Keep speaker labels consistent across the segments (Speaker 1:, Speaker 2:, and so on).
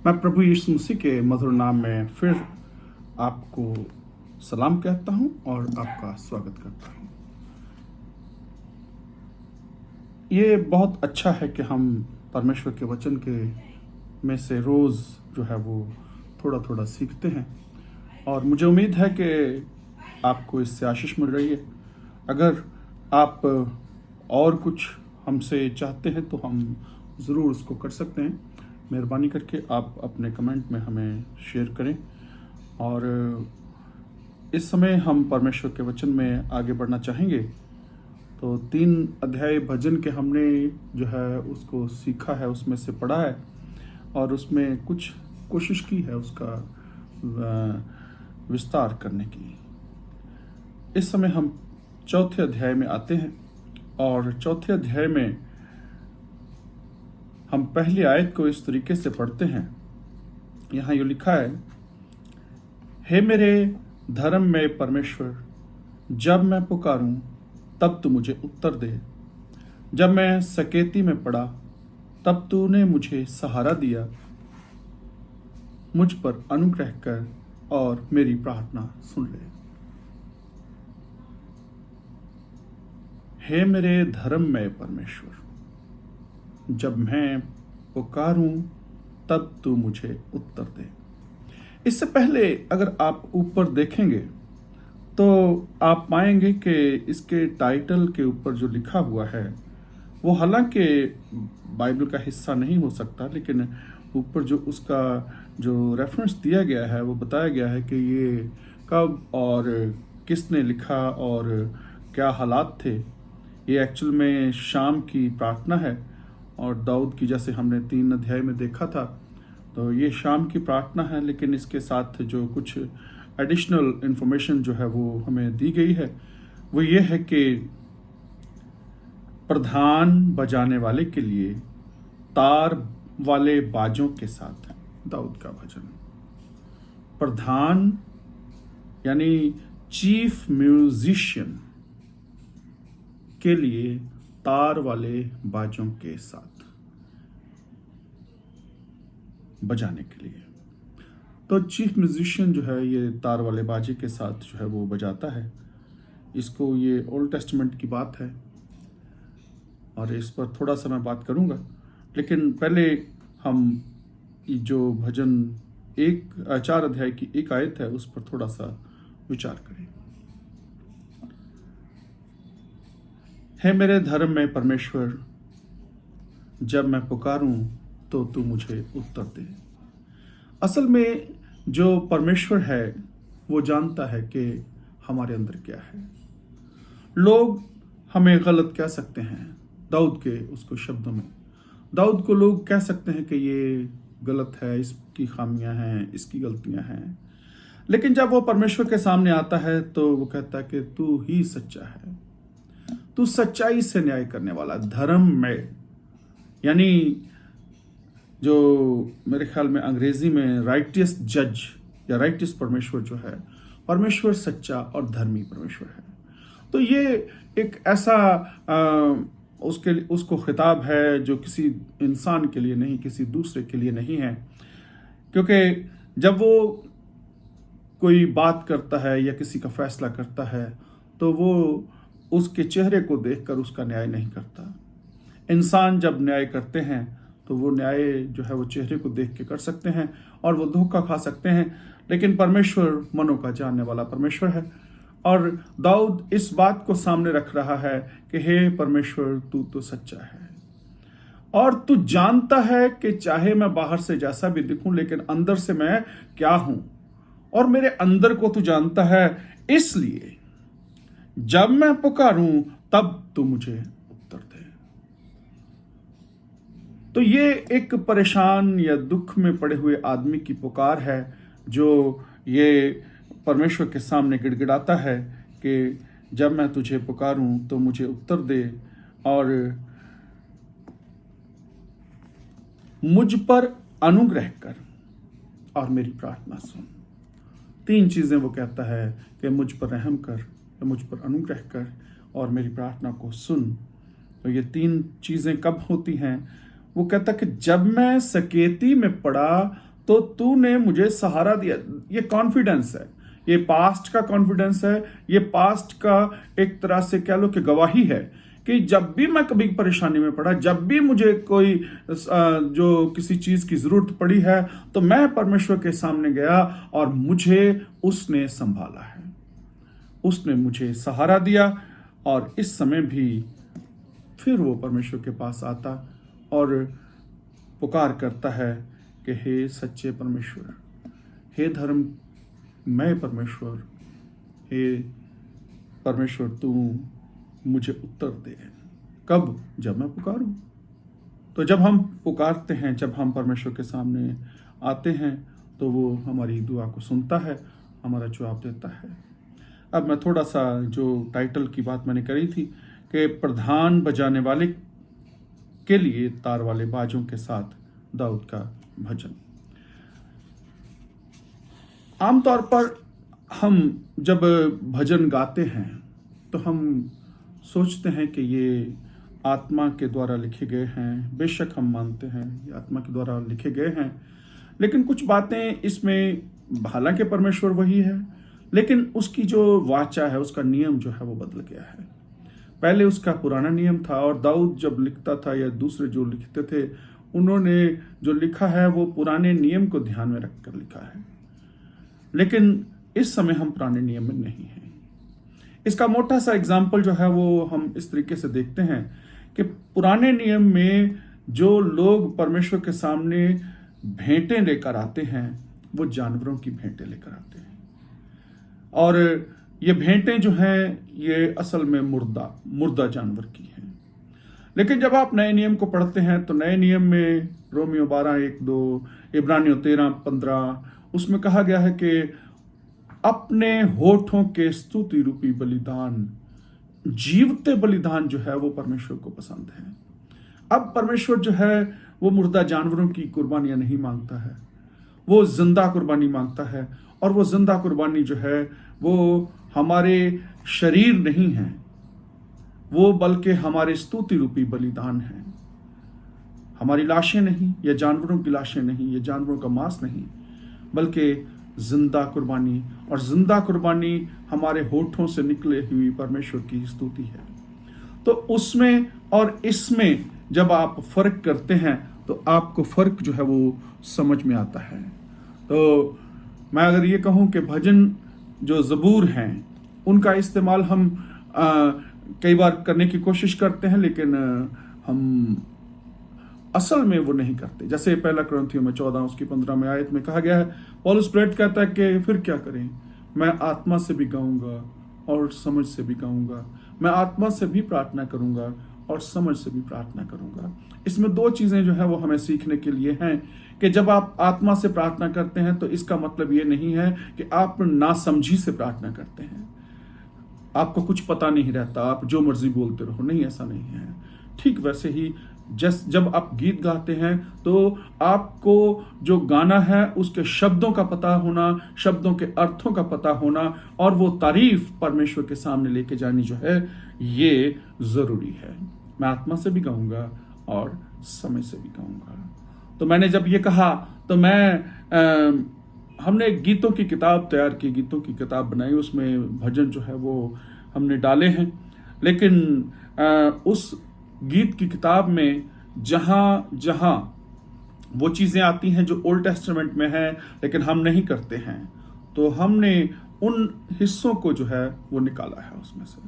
Speaker 1: मैं प्रभु यीशु मसीह के मधुर नाम में फिर आपको सलाम कहता हूं और आपका स्वागत करता हूं। ये बहुत अच्छा है कि हम परमेश्वर के वचन के में से रोज़ जो है वो थोड़ा थोड़ा सीखते हैं और मुझे उम्मीद है कि आपको इससे आशीष मिल रही है। अगर आप और कुछ हमसे चाहते हैं तो हम ज़रूर उसको कर सकते हैं। मेहरबानी करके आप अपने कमेंट में हमें शेयर करें। और इस समय हम परमेश्वर के वचन में आगे बढ़ना चाहेंगे। तो 3 अध्याय भजन के हमने जो है उसको सीखा है, उसमें से पढ़ा है और उसमें कुछ कोशिश की है उसका विस्तार करने की। इस समय हम चौथे अध्याय में आते हैं और चौथे अध्याय में हम पहली आयत को इस तरीके से पढ़ते हैं। यहाँ यो लिखा है, हे मेरे धर्म में परमेश्वर, जब मैं पुकारूं तब तू मुझे उत्तर दे। जब मैं सकेती में पड़ा तब तूने मुझे सहारा दिया। मुझ पर अनुग्रह कर और मेरी प्रार्थना सुन ले। हे मेरे धर्म में परमेश्वर, जब मैं पुकारूं तब तू मुझे उत्तर दे। इससे पहले अगर आप ऊपर देखेंगे तो आप पाएंगे कि इसके टाइटल के ऊपर जो लिखा हुआ है वो हालांकि बाइबल का हिस्सा नहीं हो सकता, लेकिन ऊपर जो उसका जो रेफरेंस दिया गया है वो बताया गया है कि ये कब और किसने लिखा और क्या हालात थे। ये एक्चुअल में शाम की प्रार्थना है और दाऊद की, जैसे हमने 3 अध्याय में देखा था, तो ये शाम की प्रार्थना है। लेकिन इसके साथ जो कुछ एडिशनल इंफॉर्मेशन जो है वो हमें दी गई है वो ये है कि प्रधान बजाने वाले के लिए तार वाले बाजों के साथ है दाऊद का भजन। प्रधान यानी चीफ म्यूजिशियन के लिए तार वाले बाजों के साथ बजाने के लिए। तो चीफ म्यूजिशियन जो है ये तार वाले बाजे के साथ जो है वो बजाता है। इसको ये ओल्ड टेस्टमेंट की बात है और इस पर थोड़ा सा मैं बात करूंगा, लेकिन पहले हम जो भजन 4 अध्याय की एक आयत है उस पर थोड़ा सा विचार करें। हे मेरे धर्म में परमेश्वर, जब मैं पुकारूं तो तू मुझे उत्तर दे। असल में जो परमेश्वर है वो जानता है कि हमारे अंदर क्या है। लोग हमें गलत कह सकते हैं, दाऊद के उसको शब्दों में दाऊद को लोग कह सकते हैं कि ये गलत है, इसकी खामियां हैं, इसकी गलतियां हैं। लेकिन जब वो परमेश्वर के सामने आता है तो वो कहता है कि तू ही सच्चा है, तू सच्चाई से न्याय करने वाला। धर्म में यानी जो मेरे ख्याल में अंग्रेजी में राइटियस जज या राइटियस परमेश्वर जो है, परमेश्वर सच्चा और धर्मी परमेश्वर है। तो ये एक ऐसा उसको खिताब है जो किसी इंसान के लिए नहीं, किसी दूसरे के लिए नहीं है। क्योंकि जब वो कोई बात करता है या किसी का फैसला करता है तो वो उसके चेहरे को देखकर उसका न्याय नहीं करता। इंसान जब न्याय करते हैं तो वो न्याय जो है वो चेहरे को देख के कर सकते हैं और वो धोखा खा सकते हैं, लेकिन परमेश्वर मनों का जानने वाला परमेश्वर है। और दाऊद इस बात को सामने रख रहा है कि हे परमेश्वर, तू तो सच्चा है और तू जानता है कि चाहे मैं बाहर से जैसा भी दिखूं लेकिन अंदर से मैं क्या हूं, और मेरे अंदर को तू जानता है। इसलिए जब मैं पुकारूं तब तू मुझे उत्तर दे। तो ये एक परेशान या दुख में पड़े हुए आदमी की पुकार है जो ये परमेश्वर के सामने गिड़गिड़ाता है कि जब मैं तुझे पुकारूं तो मुझे उत्तर दे और मुझ पर अनुग्रह कर और मेरी प्रार्थना सुन। 3 चीजें वो कहता है कि मुझ पर रहम कर, मुझ पर अनुग्रह कर और मेरी प्रार्थना को सुन। तो ये 3 चीजें कब होती हैं? वो कहता कि जब मैं सकेती में पड़ा तो तूने मुझे सहारा दिया। ये कॉन्फिडेंस है, ये पास्ट का कॉन्फिडेंस है, ये पास्ट का एक तरह से कह लो कि गवाही है कि जब भी मैं कभी परेशानी में पड़ा, जब भी मुझे कोई जो किसी चीज की जरूरत पड़ी है, तो मैं परमेश्वर के सामने गया और मुझे उसने संभाला है, उसने मुझे सहारा दिया। और इस समय भी फिर वो परमेश्वर के पास आता और पुकार करता है कि हे सच्चे परमेश्वर, हे धर्ममय परमेश्वर, हे परमेश्वर, तू मुझे उत्तर दे। कब? जब मैं पुकारूं। तो जब हम पुकारते हैं, जब हम परमेश्वर के सामने आते हैं, तो वो हमारी दुआ को सुनता है, हमारा जवाब देता है। अब मैं थोड़ा सा जो टाइटल की बात मैंने करी थी कि प्रधान बजाने वाले के लिए तार वाले बाजों के साथ दाऊद का भजन। आमतौर पर हम जब भजन गाते हैं तो हम सोचते हैं कि ये आत्मा के द्वारा लिखे गए हैं। बेशक हम मानते हैं ये आत्मा के द्वारा लिखे गए हैं, लेकिन कुछ बातें इसमें, हालांकि परमेश्वर वही है, लेकिन उसकी जो वाचा है, उसका नियम जो है वो बदल गया है। पहले उसका पुराना नियम था और दाऊद जब लिखता था या दूसरे जो लिखते थे, उन्होंने जो लिखा है वो पुराने नियम को ध्यान में रखकर लिखा है। लेकिन इस समय हम पुराने नियम में नहीं हैं। इसका मोटा सा एग्जाम्पल जो है वो हम इस तरीके से देखते हैं कि पुराने नियम में जो लोग परमेश्वर के सामने भेंटें लेकर आते हैं, वो जानवरों की भेंटें लेकर आते हैं। और ये भेंटें जो हैं ये असल में मुर्दा जानवर की हैं। लेकिन जब आप नए नियम को पढ़ते हैं तो नए नियम में रोमियो 12:1-2, इब्रानियों 13:15, उसमें कहा गया है कि अपने होठों के स्तुति रूपी बलिदान, जीवते बलिदान जो है वो परमेश्वर को पसंद है। अब परमेश्वर जो है वो मुर्दा जानवरों की कुर्बानियां नहीं मांगता है, वो जिंदा कुर्बानी मांगता है। और वो जिंदा कुर्बानी जो है वो हमारे शरीर नहीं है, वो बल्कि हमारे स्तुति रूपी बलिदान है। हमारी लाशें नहीं, या जानवरों की लाशें नहीं, या जानवरों का मांस नहीं, बल्कि जिंदा कुर्बानी। और जिंदा कुर्बानी हमारे होठों से निकले हुई परमेश्वर की स्तुति है। तो उसमें और इसमें जब आप फर्क करते हैं तो आपको फर्क जो है वो समझ में आता है। तो मैं अगर ये कहूं कि भजन जो ज़बूर हैं उनका इस्तेमाल हम कई बार करने की कोशिश करते हैं, लेकिन हम असल में वो नहीं करते। जैसे पहला कुरिन्थियों में 14 उसकी 15 में आयत में कहा गया है, पौलुस प्रेरित कहता है कि फिर क्या करें, मैं आत्मा से भी गाऊंगा और समझ से भी गाऊंगा, मैं आत्मा से भी प्रार्थना करूंगा और समझ से भी प्रार्थना करूंगा। इसमें दो चीजें जो है वो हमें सीखने के लिए हैं कि जब आप आत्मा से प्रार्थना करते हैं तो इसका मतलब ये नहीं है कि आप नासमझी से प्रार्थना करते हैं, आपको कुछ पता नहीं रहता, आप जो मर्जी बोलते रहो। नहीं, ऐसा नहीं है। ठीक वैसे ही जब आप गीत गाते हैं तो आपको जो गाना है उसके शब्दों का पता होना, शब्दों के अर्थों का पता होना और वो तारीफ परमेश्वर के सामने लेके जानी जो है ये जरूरी है। मैं आत्मा से भी गाऊंगा और समय से भी गाऊंगा। तो मैंने जब ये कहा तो हमने गीतों की किताब तैयार की, गीतों की किताब बनाई, उसमें भजन जो है वो हमने डाले हैं। लेकिन उस गीत की किताब में जहां जहां वो चीजें आती हैं जो ओल्ड टेस्टामेंट में है लेकिन हम नहीं करते हैं, तो हमने उन हिस्सों को जो है वो निकाला है उसमें से।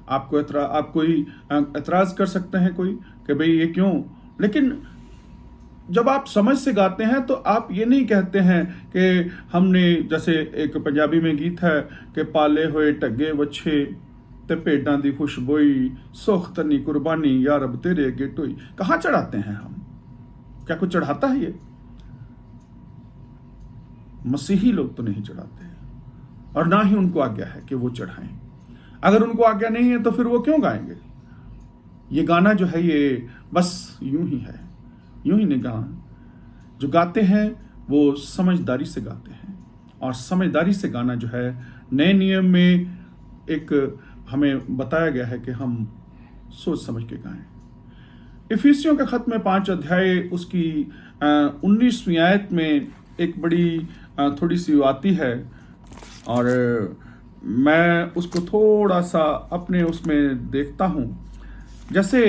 Speaker 1: आप कोई एतराज कर सकते हैं कोई कि भाई ये क्यों, लेकिन जब आप समझ से गाते हैं तो आप ये नहीं कहते हैं कि हमने, जैसे एक पंजाबी में गीत है कि पाले हुए टगे वच्छे ते भेडां दी खुशबोई, सुख तनी कुर्बानी या रब तेरे अगे टोई। कहां चढ़ाते हैं हम? क्या कुछ चढ़ाता है ये? मसीही लोग तो नहीं चढ़ाते हैं और ना ही उनको आज्ञा है कि वो चढ़ाएं। अगर उनको आज्ञा नहीं है तो फिर वो क्यों गाएंगे? ये गाना जो है ये बस यूं ही है, यूं ही नहीं गाना। जो गाते हैं वो समझदारी से गाते हैं, और समझदारी से गाना जो है नए नियम में एक हमें बताया गया है कि हम सोच समझ के गाएं। इफिसियों के खत में 5 अध्याय उसकी 19वीं आयत में एक बड़ी थोड़ी सी आती है और मैं उसको थोड़ा सा अपने उसमें देखता हूँ। जैसे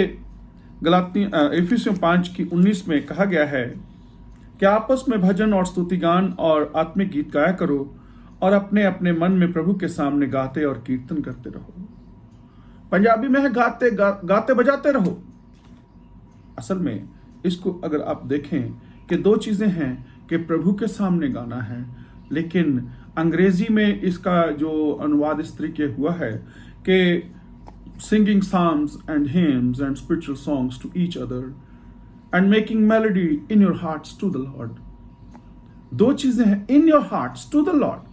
Speaker 1: गलाती इफिसियों 5:19 में कहा गया है कि आपस में भजन और स्तुतिगान और आत्मिक गीत गाया करो और अपने अपने मन में प्रभु के सामने गाते और कीर्तन करते रहो। पंजाबी में है गाते बजाते रहो। असल में इसको अगर आप देखें कि दो चीजें हैं कि प्रभु के सामने गाना है, लेकिन अंग्रेजी में इसका जो अनुवाद इस तरीके हुआ है कि singing psalms and hymns and spiritual songs to each other and making melody in your hearts to the Lord. दो चीजें हैं, in your hearts to the Lord.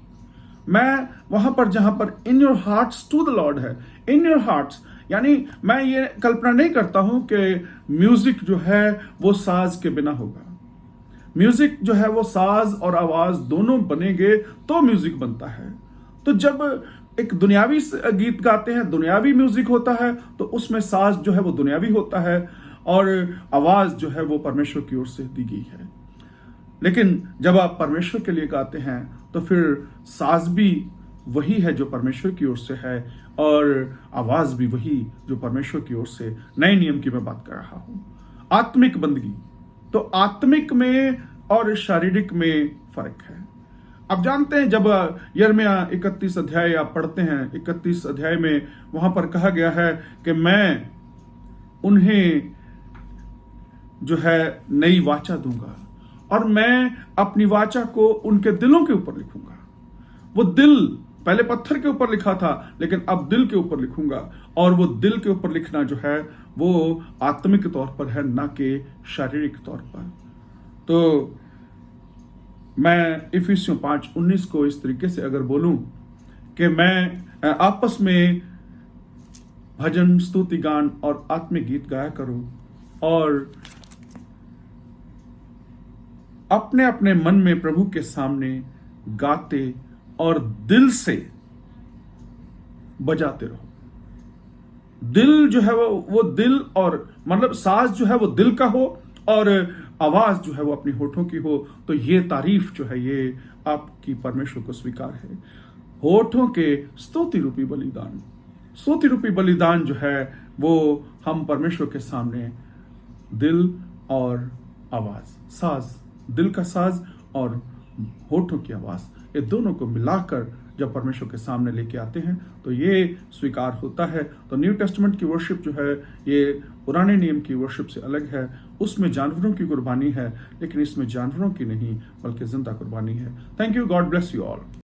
Speaker 1: मैं वहां पर जहां पर in your hearts to the Lord है, in your hearts यानी मैं ये कल्पना नहीं करता हूं कि म्यूजिक जो है वो साज के बिना होगा। म्यूजिक जो है वो साज और आवाज दोनों बनेंगे तो म्यूजिक बनता है। तो जब एक दुनियावी गीत गाते हैं, दुनियावी म्यूजिक होता है, तो उसमें साज जो है वो दुनियावी होता है और आवाज जो है वो परमेश्वर की ओर से दी गई है। लेकिन जब आप परमेश्वर के लिए गाते हैं तो फिर साज भी वही है जो परमेश्वर की ओर से है और आवाज भी वही जो परमेश्वर की ओर से, नए नियम की मैं बात कर रहा हूं। आत्मिक बंदगी, तो आत्मिक में और शारीरिक में फर्क है। आप जानते हैं जब यिर्मयाह 31 अध्याय आप पढ़ते हैं, 31 अध्याय में वहां पर कहा गया है कि मैं उन्हें जो है नई वाचा दूंगा और मैं अपनी वाचा को उनके दिलों के ऊपर लिखूंगा। वो दिल पहले पत्थर के ऊपर लिखा था, लेकिन अब दिल के ऊपर लिखूंगा। और वो दिल के ऊपर लिखना जो है वो आत्मिक तौर पर है, ना कि शारीरिक तौर पर। तो मैं इफिसियों 5:19 को इस तरीके से अगर बोलूं कि मैं आपस में भजन, स्तुति, गान और आत्मिक गीत गाया करो और अपने अपने मन में प्रभु के सामने गाते और दिल से बजाते रहो। दिल जो है वो दिल और मतलब साज जो है वो दिल का हो और आवाज जो है वो अपनी होठों की हो, तो ये तारीफ जो है ये आपकी परमेश्वर को स्वीकार है। होठों के स्तुति रूपी बलिदान, स्तुति रूपी बलिदान जो है वो हम परमेश्वर के सामने दिल और आवाज, साज, दिल का साज और होठों की आवाज, ये दोनों को मिलाकर जब परमेश्वर के सामने लेके आते हैं तो ये स्वीकार होता है। तो न्यू टेस्टमेंट की वर्शिप जो है ये पुराने नियम की वर्शिप से अलग है। उसमें जानवरों की कुर्बानी है, लेकिन इसमें जानवरों की नहीं बल्कि जिंदा कुर्बानी है। Thank you, God bless you all.